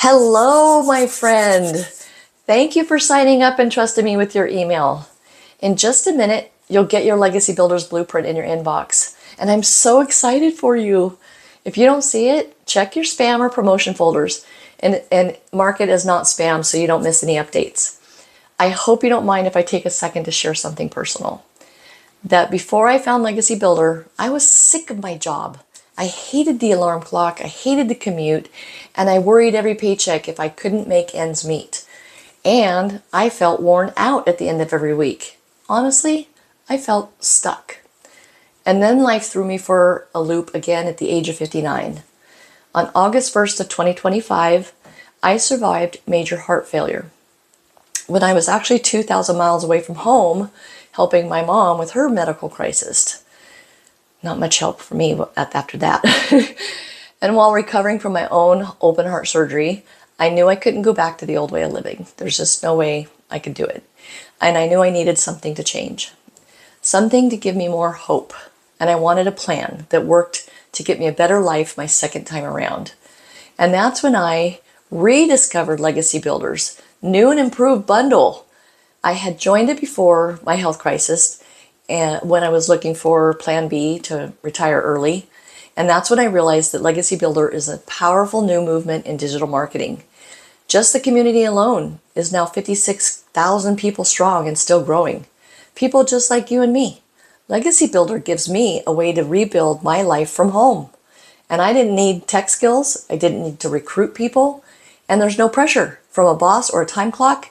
Hello, my friend. Thank you for signing up and trusting me with your email. In just a minute, you'll get your Legacy Builders Blueprint in your inbox. And I'm so excited for you. If you don't see it, check your spam or promotion folders and mark it as not spam so you don't miss any updates. I hope you don't mind if I take a second to share something personal. That before I found Legacy Builder, I was sick of my job. I hated the alarm clock, I hated the commute, and I worried every paycheck if I couldn't make ends meet. And I felt worn out at the end of every week. Honestly, I felt stuck. And then life threw me for a loop again at the age of 59. On August 1st of 2025, I survived major heart failure. When I was actually 2,000 miles away from home, helping my mom with her medical crisis. Not much help for me after that. And while recovering from my own open heart surgery, I knew I couldn't go back to the old way of living. There's just no way I could do it. And I knew I needed something to change. Something to give me more hope. And I wanted a plan that worked to get me a better life my second time around. And that's when I rediscovered Legacy Builders' new and improved bundle. I had joined it before my health crisis, and when I was looking for plan B to retire early. And that's when I realized that Legacy Builder is a powerful new movement in digital marketing. Just the community alone is now 56,000 people strong and still growing. People just like you and me. Legacy Builder gives me a way to rebuild my life from home. And I didn't need tech skills. I didn't need to recruit people. And there's no pressure from a boss or a time clock.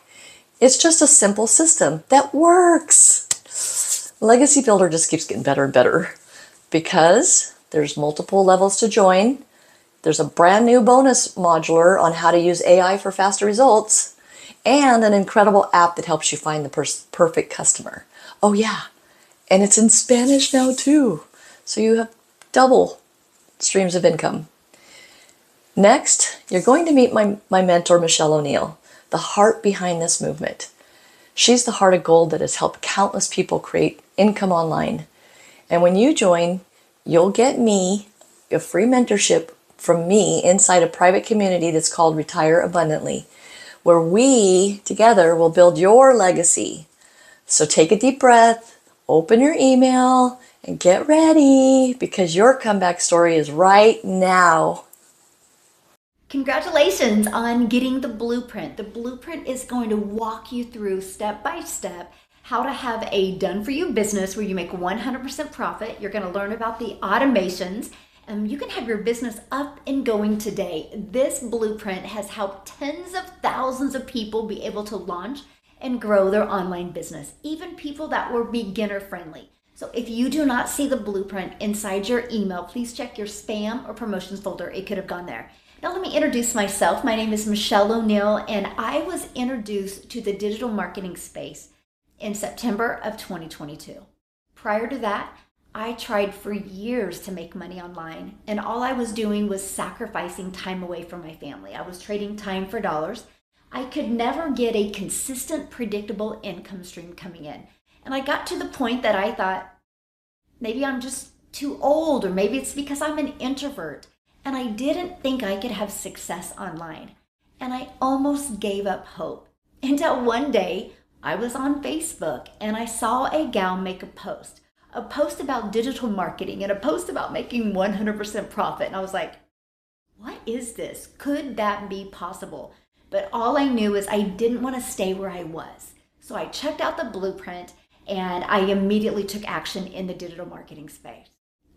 It's just a simple system that works. Legacy Builder just keeps getting better and better because there's multiple levels to join. There's a brand new bonus modular on how to use AI for faster results and an incredible app that helps you find the perfect customer. Oh yeah, and it's in Spanish now too. So you have double streams of income. Next, you're going to meet my mentor, Michelle O'Neill, the heart behind this movement. She's the heart of gold that has helped countless people create income online. And when you join, you'll get a free mentorship from me inside a private community that's called Retire Abundantly, where we together will build your legacy. So take a deep breath, open your email, and get ready because your comeback story is right now. Congratulations on getting the blueprint. The blueprint is going to walk you through step by step how to have a done-for-you business where you make 100% profit. You're going to learn about the automations, and you can have your business up and going today. This blueprint has helped tens of thousands of people be able to launch and grow their online business, even people that were beginner friendly. So if you do not see the blueprint inside your email, please check your spam or promotions folder. It could have gone there. Now let me introduce myself. My name is Michelle O'Neill, and I was introduced to the digital marketing space in September of 2022. Prior to that, I tried for years to make money online, and all I was doing was sacrificing time away from my family. I was trading time for dollars. I could never get a consistent, predictable income stream coming in. And I got to the point that I thought, maybe I'm just too old, or maybe it's because I'm an introvert. And I didn't think I could have success online. And I almost gave up hope until one day I was on Facebook and I saw a gal make a post about digital marketing and a post about making 100% profit. And I was like, what is this? Could that be possible? But all I knew is I didn't want to stay where I was. So I checked out the blueprint and I immediately took action in the digital marketing space.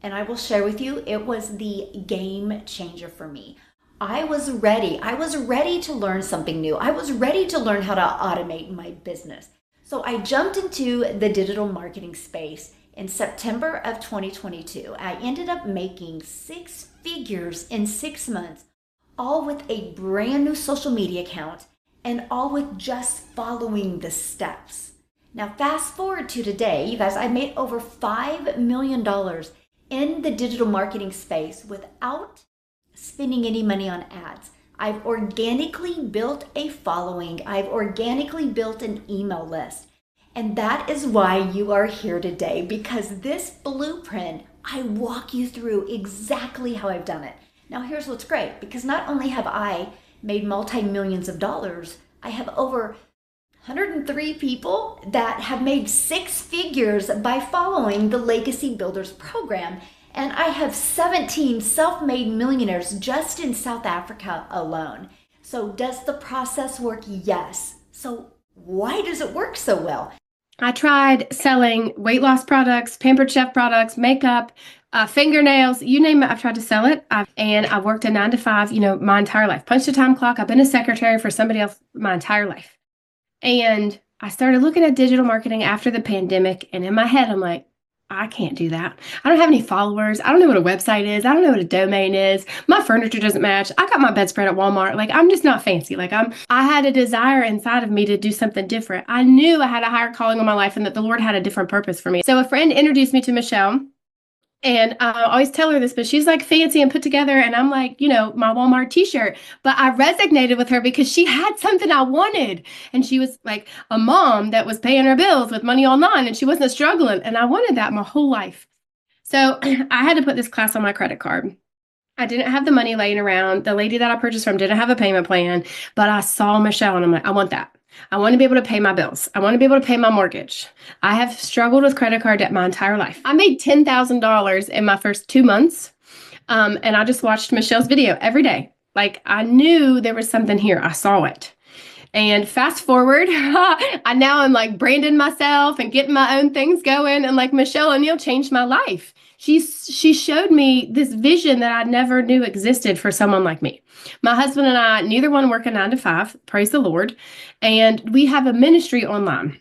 And I will share with you, it was the game changer for me. I was ready. I was ready to learn something new. I was ready to learn how to automate my business. So I jumped into the digital marketing space in September of 2022. I ended up making 6 figures in 6 months, all with a brand new social media account and all with just following the steps. Now, fast forward to today, you guys, I made over $5 million in the digital marketing space without spending any money on ads. I've organically built a following. I've organically built an email list. And that is why you are here today, because this blueprint, I walk you through exactly how I've done it. Now here's what's great, because not only have I made multi-millions of dollars. I have over 103 people that have made six figures by following the Legacy Builders program. And I have 17 self-made millionaires just in South Africa alone. So does the process work? Yes. So why does it work so well? I tried selling weight loss products, Pampered Chef products, makeup, fingernails, you name it, I've tried to sell it. And I've worked a 9 to 5, my entire life. Punched a time clock. I've been a secretary for somebody else my entire life. And I started looking at digital marketing after the pandemic. And in my head, I'm like, I can't do that. I don't have any followers. I don't know what a website is. I don't know what a domain is. My furniture doesn't match. I got my bedspread at Walmart. Like, I'm just not fancy. I had a desire inside of me to do something different. I knew I had a higher calling on my life and that the Lord had a different purpose for me. So a friend introduced me to Michelle. And I always tell her this, but she's like fancy and put together. And I'm like, my Walmart t-shirt. But I resonated with her because she had something I wanted. And she was like a mom that was paying her bills with money online and she wasn't struggling. And I wanted that my whole life. So I had to put this class on my credit card. I didn't have the money laying around. The lady that I purchased from didn't have a payment plan, but I saw Michelle and I'm like, I want that. I want to be able to pay my bills. I want to be able to pay my mortgage. I have struggled with credit card debt my entire life. I made $10,000 in my first 2 months. And I just watched Michelle's video every day. Like, I knew there was something here. I saw it. And fast forward, I now am like branding myself and getting my own things going. And like Michelle O'Neill changed my life. She showed me this vision that I never knew existed for someone like me. My husband and I, neither one work a 9 to 5, praise the Lord. And we have a ministry online.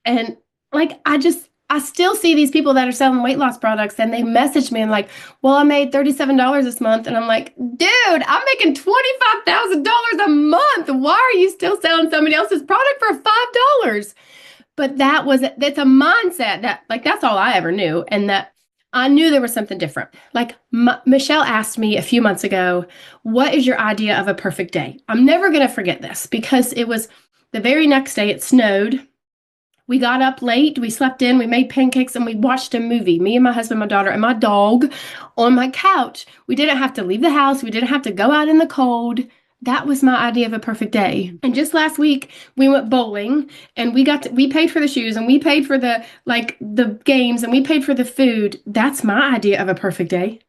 And like, I still see these people that are selling weight loss products and they message me and like, well, I made $37 this month. And I'm like, dude, I'm making $25,000 a month. Why are you still selling somebody else's product for $5? But that's a mindset that like, that's all I ever knew. And that I knew there was something different. Like Michelle asked me a few months ago, what is your idea of a perfect day? I'm never going to forget this because it was the very next day. It snowed. We got up late, we slept in, we made pancakes, and we watched a movie, me and my husband, my daughter, and my dog on my couch. We didn't have to leave the house. We didn't have to go out in the cold. That was my idea of a perfect day. And just last week, we went bowling, and we paid for the shoes, and we paid for the games, and we paid for the food. That's my idea of a perfect day.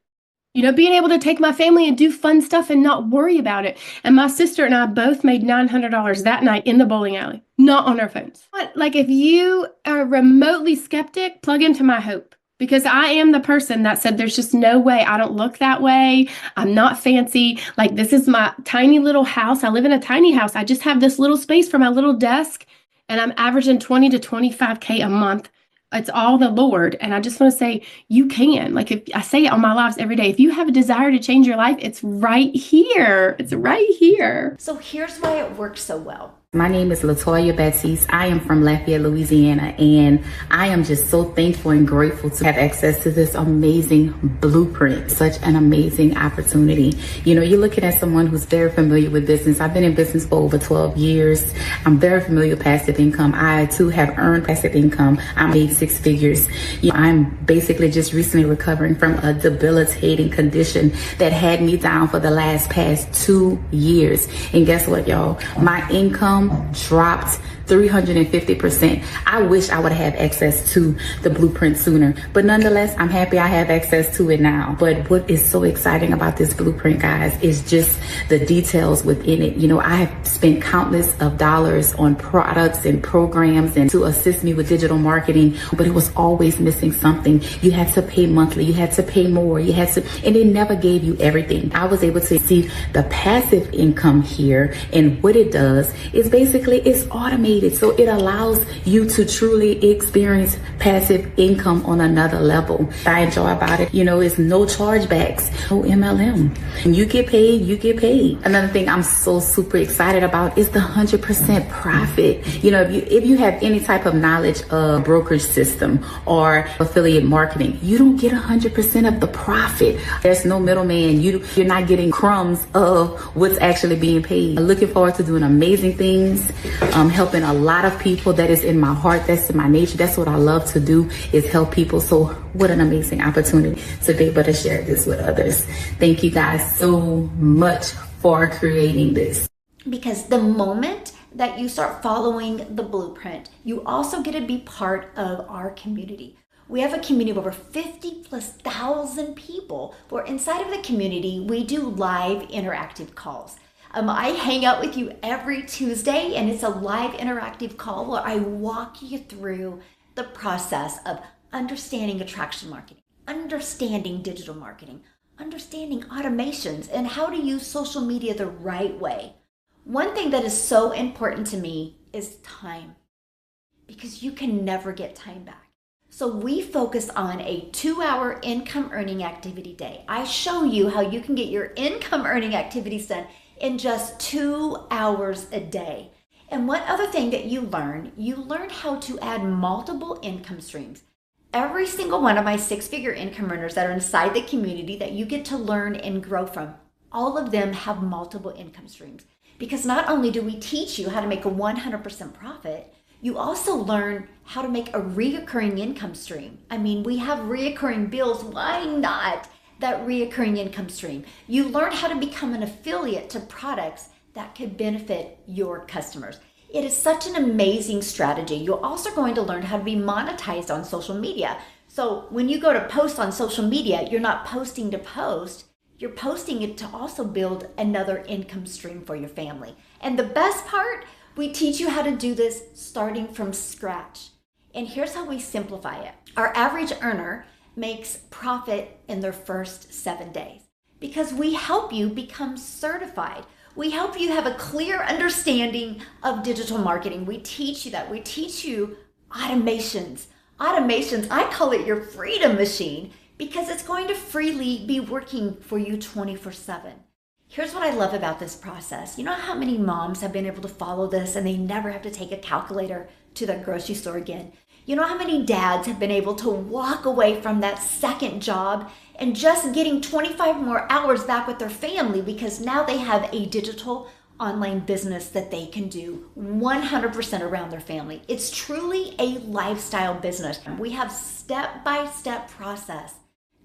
Being able to take my family and do fun stuff and not worry about it. And my sister and I both made $900 that night in the bowling alley, not on our phones. But like, if you are remotely skeptic, plug into my hope. Because I am the person that said, there's just no way. I don't look that way. I'm not fancy. Like, this is my tiny little house. I live in a tiny house. I just have this little space for my little desk. And I'm averaging 20 to 25K a month. It's all the Lord. And I just want to say, you can. Like, if I say it on my lives every day, if you have a desire to change your life, it's right here. It's right here. So here's why it works so well. My name is Latoya Baptiste. I am from Lafayette, Louisiana, and I am just so thankful and grateful to have access to this amazing blueprint, such an amazing opportunity. You're looking at someone who's very familiar with business. I've been in business for over 12 years. I'm very familiar with passive income. I too have earned passive income. I made 6 figures. I'm basically just recently recovering from a debilitating condition that had me down for the past 2 years. And guess what, y'all? My income dropped 350%. I wish I would have access to the blueprint sooner, but nonetheless, I'm happy I have access to it now. But what is so exciting about this blueprint, guys, is just the details within it. I have spent countless of dollars on products and programs and to assist me with digital marketing, but it was always missing something. You had to pay monthly, you had to pay more, and it never gave you everything. I was able to see the passive income here, and what it does is basically it's automated. So it allows you to truly experience passive income on another level. I enjoy about it, it's no chargebacks, no MLM. When you get paid, you get paid. Another thing I'm so super excited about is the 100% profit. If you have any type of knowledge of brokerage system or affiliate marketing, you don't get 100% of the profit. There's no middleman. You're not getting crumbs of what's actually being paid. I'm looking forward to doing amazing things, helping a lot of people. That is in my heart. That's in my nature. That's what I love to do, is help people. So what an amazing opportunity to be able to share this with others. Thank you guys so much for creating this. Because the moment that you start following the blueprint, you also get to be part of our community. We have a community of over 50,000+ people where inside of the community, we do live interactive calls. I hang out with you every Tuesday, and it's a live interactive call where I walk you through the process of understanding attraction marketing, understanding digital marketing, understanding automations, and how to use social media the right way. One thing that is so important to me is time, because you can never get time back. So we focus on a 2-hour income earning activity day. I show you how you can get your income earning activities done in just 2 hours a day. And one other thing that you learn how to add multiple income streams. Every single one of my 6-figure income earners that are inside the community that you get to learn and grow from, all of them have multiple income streams. Because not only do we teach you how to make a 100% profit, you also learn how to make a reoccurring income stream. I mean, we have reoccurring bills. Why not that reoccurring income stream? You learn how to become an affiliate to products that could benefit your customers. It is such an amazing strategy. You're also going to learn how to be monetized on social media. So when you go to post on social media, you're not posting to post. You're posting it to also build another income stream for your family. And the best part, we teach you how to do this starting from scratch. And here's how we simplify it. Our average earner makes profit in their first 7 days because we help you become certified. We help you have a clear understanding of digital marketing. We teach you that. We teach you automations. Automations, I call it your freedom machine because it's going to freely be working for you 24/7. Here's what I love about this process. You know how many moms have been able to follow this and they never have to take a calculator to the grocery store again? You know how many dads have been able to walk away from that second job and just getting 25 more hours back with their family because now they have a digital online business that they can do 100% around their family. It's truly a lifestyle business. We have step-by-step process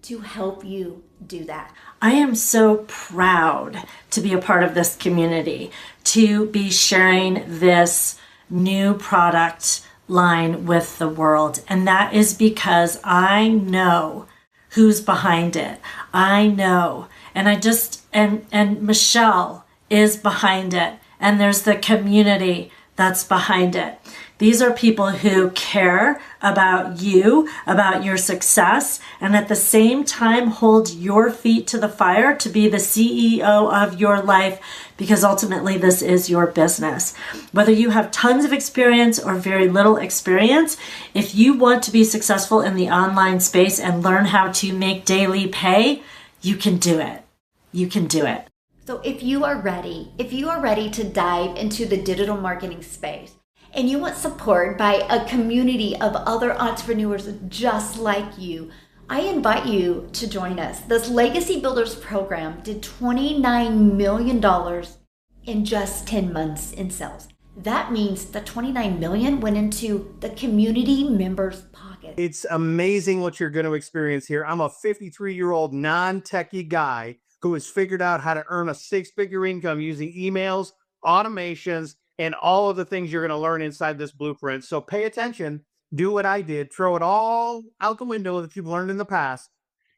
to help you do that. I am so proud to be a part of this community, to be sharing this new product line with the world. And that is because I know who's behind it. I know. And and Michelle is behind it. And there's the community that's behind it. These are people who care about you, about your success, and at the same time hold your feet to the fire to be the CEO of your life, because ultimately this is your business. Whether you have tons of experience or very little experience, if you want to be successful in the online space and learn how to make daily pay, you can do it. You can do it. So if you are ready to dive into the digital marketing space, and you want support by a community of other entrepreneurs just like you, I invite you to join us. This Legacy Builders program did $29 million in just 10 months in sales. That means the $29 million went into the community members' pocket. It's amazing what you're going to experience here. I'm a 53-year-old non-techie guy who has figured out how to earn a 6-figure income using emails, automations, and all of the things you're going to learn inside this blueprint. So pay attention, do what I did, throw it all out the window that you've learned in the past,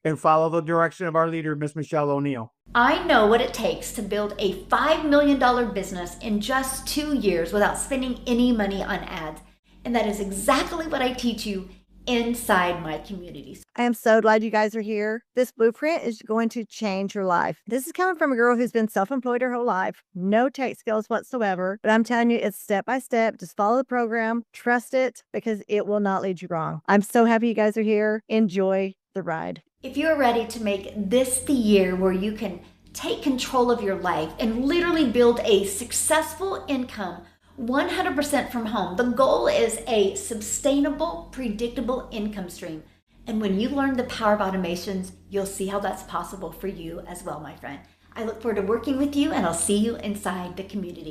and follow the direction of our leader, Miss Michelle O'Neill. I know what it takes to build a $5 million business in just 2 years without spending any money on ads. And that is exactly what I teach you inside my communities. I am so glad you guys are here. This blueprint is going to change your life. This is coming from a girl who's been self-employed her whole life, no tech skills whatsoever. But I'm telling you, it's step by step. Just follow the program, trust it, because it will not lead you wrong. I'm so happy you guys are here. Enjoy the ride. If you're ready to make this the year where you can take control of your life and literally build a successful income 100% from home, the goal is a sustainable, predictable income stream. And when you learn the power of automations, you'll see how that's possible for you as well, my friend. I look forward to working with you, and I'll see you inside the community.